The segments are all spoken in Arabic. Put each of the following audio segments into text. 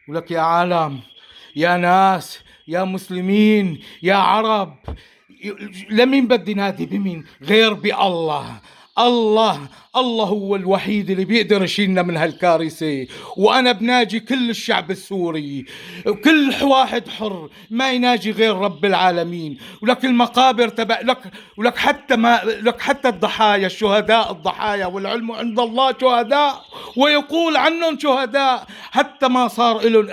ولك يا عالم، يا ناس، يا مسلمين، يا عرب، لمين بدي نادي؟ بمين غير بالله؟ الله، الله هو الوحيد اللي بيقدر يشيلنا من هالكارثة. وأنا بناجي كل الشعب السوري، كل واحد حر ما يناجي غير رب العالمين. ولك المقابر تبع لك، ولك حتى ما لك حتى الضحايا، الشهداء الضحايا، والعلم عند الله شهداء ويقول عنهم شهداء. حتى ما صار لهم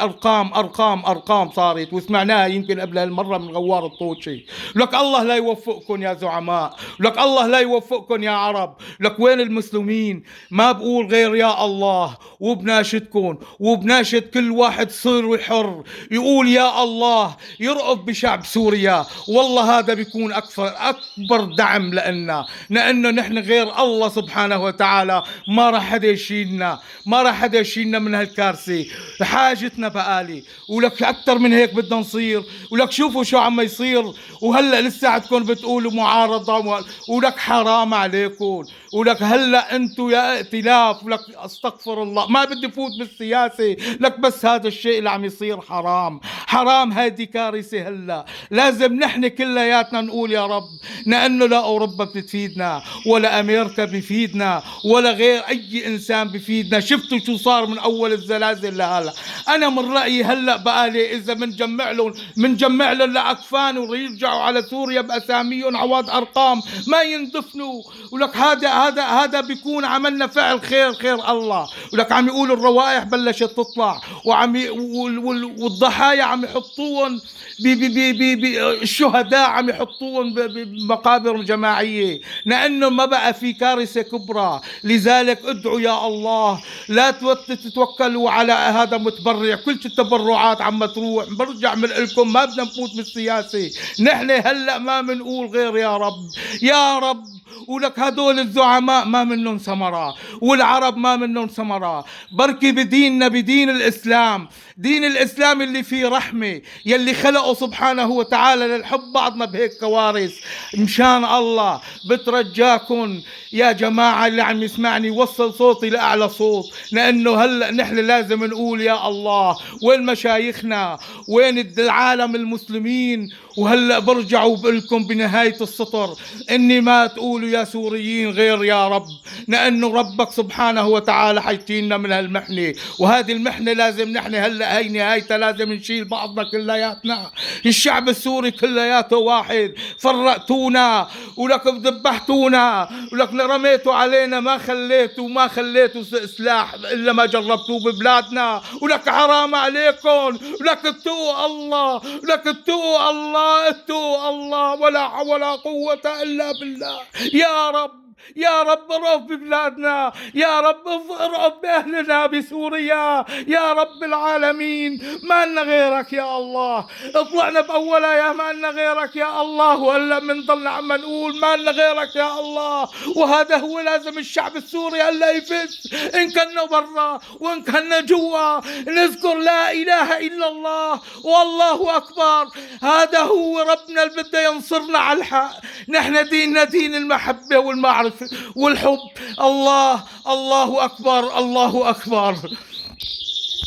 أرقام، أرقام صارت وسمعناها يمكن قبل هالمرة من غوار الطوشي. لك الله لا يوفقكم يا زعماء، لك الله لا يوفقكم يا عرب. لك وين المسلمين؟ ما بقول غير يا الله، وبناشدكم وبناشد كل واحد صير حر يقول يا الله، يرقب بشعب سوريا. والله هذا بيكون أكبر دعم لنا، لأنه نحن غير الله سبحانه وتعالى ما راح حدا يشيلنا، ما راح حدا يشيلنا من هالكارثة. حاجتنا بقالي، ولك أكثر من هيك بدنا نصير. ولك شوفوا شو عم يصير، وهلا لسه عندكم بتقولوا معارضة، ولك حرام عليكم. ولك هلا انتم يا ائتلاف، ولك استغفر الله ما بدي فوت بالسياسة، لك بس هذا الشيء اللي عم يصير حرام، حرام. هذه كارثة. هلا لازم نحن كلياتنا نقول يا رب، لأنه لا أوروبا بتفيدنا، ولا أمريكا بفيدنا، ولا غير أي إنسان بفيدنا. شفتوا شو صار من أول الزلازل لهلا. أنا من رأيي هلا بقالي إذا منجمع لهم لأكفان ويرجعوا على سوريا بأساميهم عواد أرقام ما يندفنوا. ولك هذا بيكون عملنا فعل خير، خير الله. ولك عم يقولوا الروائح بلشت تطلع، والضحايا عم يحطوهم الشهداء عم يحطوهم بمقابر جماعية، لأنه ما بقى في كارثة كبرى. لذلك ادعوا يا الله، لا تتوكلوا على هذا متبرع. كل التبرعات عم تروح. برجع من لكم ما بدنا نفوت بالسياسة. نحن هلأ ما بنقول غير يا رب، يا رب. ولك هدول الزعماء ما منهم ثمرة، والعرب ما منهم ثمرة. بركي بديننا، بدين الإسلام، دين الإسلام اللي فيه رحمة، يلي خلقه سبحانه وتعالى للحب بعضنا بهيك كوارث. مشان الله بترجاكم يا جماعة اللي عم يسمعني، وصل صوتي لأعلى صوت، لأنه هلأ نحن لازم نقول يا الله. وين مشايخنا؟ وين العالم المسلمين؟ وهلأ برجع وبقلكم بنهاية السطر إني ما تقولوا يا سوريين غير يا رب، لأنه ربك سبحانه وتعالى حيتينا من هالمحنة. وهذه المحنة لازم نحن هلأ هي نهايتها، لازم نشيل بعضنا كلياتنا. الشعب السوري كلياته واحد. فرقتونا، ولك ذبحتونا، ولك رميتوا علينا، ما خليتوا سلاح إلا ما جربتوه ببلادنا. ولك حرام عليكم، ولك اتقوا الله، ولك اتقوا الله، اتقوا الله. ولا قوة إلا بالله. يا رب، يا رب ارأف ببلادنا، يا رب ارأف بأهلنا بسوريا، يا رب العالمين. ما لنا غيرك يا الله. اطلعنا بأولها يا ما لنا غيرك يا الله. وهلا بنضلنا عم نقول ما لنا غيرك يا الله. وهذا هو لازم الشعب السوري هلا يفز، إن كنا برا وإن كنا جوا، نذكر لا إله إلا الله والله أكبر. هذا هو ربنا اللي بده ينصرنا على الحق. نحن ديننا دين المحبة والمعرفة والحب. الله، الله أكبر، الله أكبر.